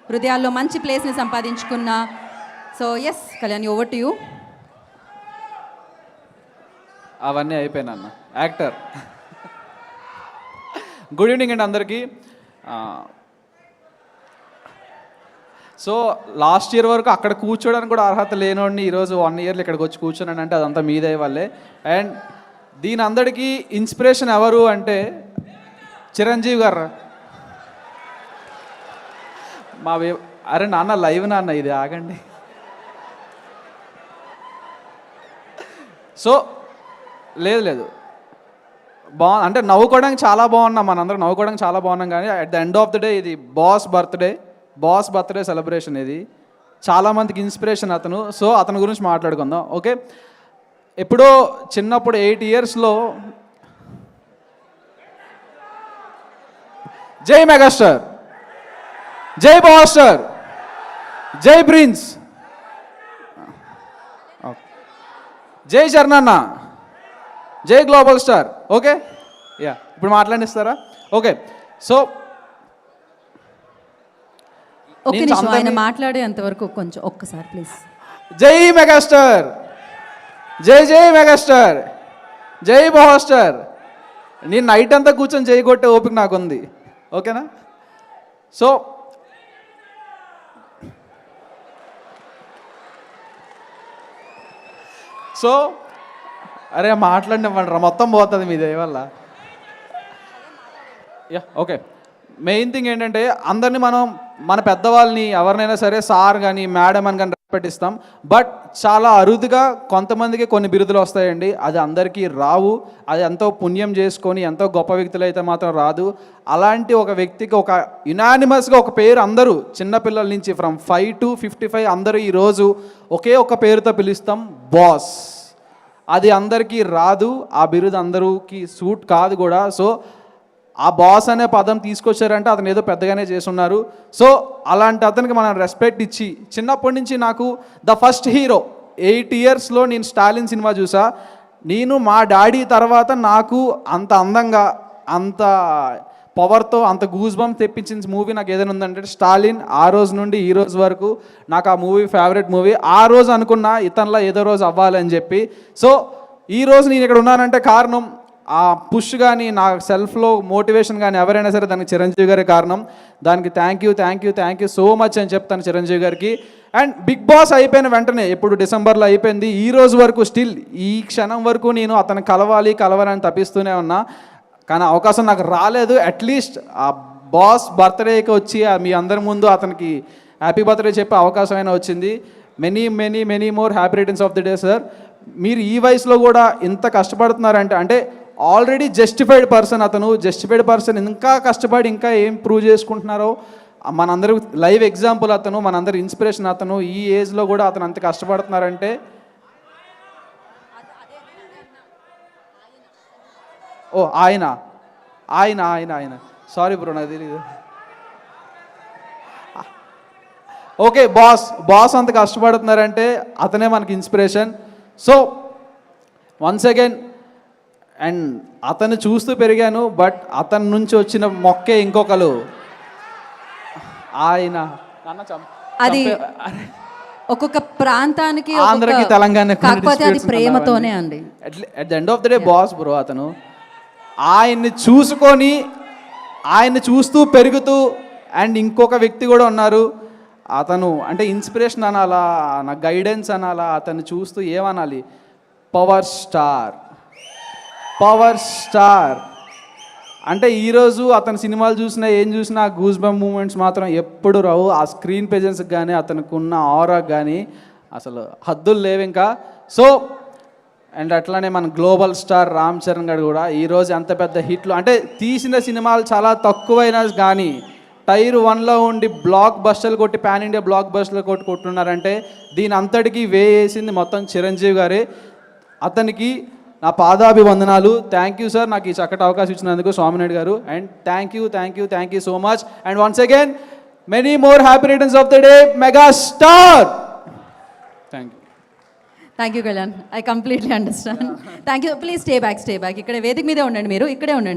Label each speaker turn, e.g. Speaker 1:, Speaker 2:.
Speaker 1: హృదయాల్లో మంచి ప్లేస్ని సంపాదించుకున్న so S Kalyan, over to you.
Speaker 2: అవన్నీ అయిపోయినా అన్న యాక్టర్. గుడ్ ఈవినింగ్ అండి అందరికీ. సో లాస్ట్ ఇయర్ వరకు అక్కడ కూర్చోడానికి కూడా అర్హత లేనోడిని ఈరోజు 1 ఇయర్లో ఇక్కడికి వచ్చి కూర్చున్నానంటే అదంతా మీదే వాళ్ళే. అండ్ దీని అందరికీ ఇన్స్పిరేషన్ ఎవరు అంటే చిరంజీవి గారు. అరే నాన్న లైవ్ నాన్న, ఇది ఆగండి. సో లేదు అంటే నవ్వుకోవడానికి చాలా బాగున్నాం, మనందరం నవ్వుకోవడానికి చాలా బాగున్నాం. కానీ at the end of the day ఇది బాస్ బర్త్డే సెలబ్రేషన్. ఇది చాలామందికి ఇన్స్పిరేషన్ అతను. సో అతని గురించి మాట్లాడుకుందాం. ఓకే, ఎప్పుడో చిన్నప్పుడు 8 ఇయర్స్లో జై మెగాస్టార్, జై బాస్టర్, జై ప్రిన్స్, జై చరణన్న, జై గ్లోబల్ స్టార్. ఓకే, యా ఇప్పుడు మాట్లాడిస్తారా? ఓకే, సో
Speaker 1: ఒక్క నిమిషం ఆయన మాట్లాడేంతవరకు కొంచెం ఒక్కసారి ప్లీజ్.
Speaker 2: జై మెగాస్టార్, జై మెగాస్టార్, జై బాస్టర్. నేను నైట్ అంతా కూర్చొని జై కొట్టే ఓపిక నాకుంది. ఓకేనా? సో అరే మాట్లాడినవ్వండి, మొత్తం పోతుంది మీ దయ వల్ల. యా ఓకే, మెయిన్ థింగ్ ఏంటంటే అందరినీ మనం మన పెద్దవాళ్ళని ఎవరినైనా సరే సార్ కానీ మేడం అని కానీ రెస్పెక్ట్ ఇస్తాం. బట్ చాలా అరుదుగా కొంతమందికి కొన్ని బిరుదులు వస్తాయండి. అది అందరికీ రావు. అది ఎంతో పుణ్యం చేసుకొని ఎంతో గొప్ప వ్యక్తులు అయితే మాత్రం రాదు. అలాంటి ఒక వ్యక్తికి ఒక యునానిమస్గా ఒక పేరు అందరూ చిన్నపిల్లల నుంచి ఫ్రమ్ 5 to 55 అందరూ ఈరోజు ఒకే ఒక పేరుతో పిలుస్తాం, బాస్. అది అందరికీ రాదు, ఆ బిరుదు అందరికీ సూట్ కాదు కూడా. సో ఆ బాస్ అనే పదం తీసుకొచ్చారంటే అతను ఏదో పెద్దగానే చేస్తున్నారు. సో అలాంటి అతనికి మనం రెస్పెక్ట్ ఇచ్చి, చిన్నప్పటి నుంచి నాకు ద ఫస్ట్ హీరో 8 ఇయర్స్లో నేను స్టాలిన్ సినిమా చూసా. నేను మా డాడీ తర్వాత నాకు అంత అందంగా, అంత పవర్తో, అంత గూస్ బంప్ తెప్పించిన మూవీ నాకు ఏదైనా ఉందంటే స్టాలిన్. ఆ రోజు నుండి ఈ రోజు వరకు నాకు ఆ మూవీ ఫేవరెట్ మూవీ. ఆ రోజు అనుకున్నా ఇతనిలా ఏదో రోజు అవ్వాలని చెప్పి. సో ఈ రోజు నేను ఇక్కడ ఉన్నానంటే కారణం ఆ పుష్ కానీ, నా సెల్ఫ్లో మోటివేషన్ కానీ ఎవరైనా సరే దానికి చిరంజీవి గారే కారణం. దానికి థ్యాంక్ యూ సో మచ్ అని చెప్తాను చిరంజీవి గారికి. అండ్ బిగ్ బాస్ అయిపోయిన వెంటనే, ఇప్పుడు డిసెంబర్లో అయిపోయింది, ఈ రోజు వరకు స్టిల్ ఈ క్షణం వరకు నేను అతను కలవాలని తప్పిస్తూనే ఉన్నా. కానీ అవకాశం నాకు రాలేదు. అట్లీస్ట్ ఆ బాస్ బర్త్డేకి వచ్చి మీ అందరి ముందు అతనికి హ్యాపీ బర్త్డే చెప్పే అవకాశం అయినా వచ్చింది. Many more happy returns of the day sir. మీరు ఈ వయసులో కూడా ఇంత కష్టపడుతున్నారంటే అంటే ఆల్రెడీ జస్టిఫైడ్ పర్సన్ ఇంకా కష్టపడి ఇంకా ఏం ప్రూవ్ చేసుకుంటున్నారో మనందరూ లైవ్ ఎగ్జాంపుల్ అతను, మనందరి ఇన్స్పిరేషన్ అతను. ఈ ఏజ్లో కూడా అతను అంత కష్టపడుతున్నారంటే ఓ ఆయన సారీ బ్రో, నాకు తెలియదు. ఓకే, బాస్ అంత కష్టపడుతున్నారంటే అతనే మనకి inspiration. So once again, and అతను చూస్తూ పెరిగాను. బట్ అతని నుంచి వచ్చిన మొక్కే ఇంకొకరు ఆయన.
Speaker 1: అది ఒక్కొక్క ప్రాంతానికి,
Speaker 2: ఆంధ్రకి తెలంగాణ,
Speaker 1: కాకపోతే అది ప్రేమతోనే అండి.
Speaker 2: At the end of the day boss bro అతను. ఆయన్ని చూసుకొని, ఆయన్ని చూస్తూ పెరుగుతూ, అండ్ ఇంకొక వ్యక్తి కూడా ఉన్నారు. అతను అంటే ఇన్స్పిరేషన్ అనాలా, నా గైడెన్స్ అనాలా, అతన్ని చూస్తూ ఏమనాలి, పవర్ స్టార్. అంటే ఈరోజు అతని సినిమాలు చూసినా ఏం చూసినా గూస్ బంప్ మూమెంట్స్ మాత్రం ఎప్పుడు రావు. ఆ స్క్రీన్ ప్రెజెన్స్కి కానీ, అతనికి ఉన్న ఆరాకి కానీ అసలు హద్దులు లేవు ఇంకా. సో అండ్ అట్లానే మన గ్లోబల్ స్టార్ రామ్ చరణ్ గారు కూడా ఈరోజు ఎంత పెద్ద హిట్లు, అంటే తీసిన సినిమాలు చాలా తక్కువైనా కానీ టైర్ 1లో ఉండి బ్లాక్ బస్టర్లు కొట్టి, పాన్ ఇండియా బ్లాక్ బస్టర్లు కొట్టున్నారంటే దీని అంతటికీ వేసింది మొత్తం చిరంజీవి గారే. అతనికి నా పాదాభివందనాలు. థ్యాంక్ యూ సార్, నాకు ఈ చక్కటి అవకాశం ఇచ్చినందుకు స్వామినాయుడు గారు. And thank you so much. And once again many more happy returns of the day megastar.
Speaker 1: Thank you Kalyan, I completely understand. Thank you. Please stay back. ఇక్కడ వేదిక మీదే ఉండండి, మీరు ఇక్కడే ఉండండి.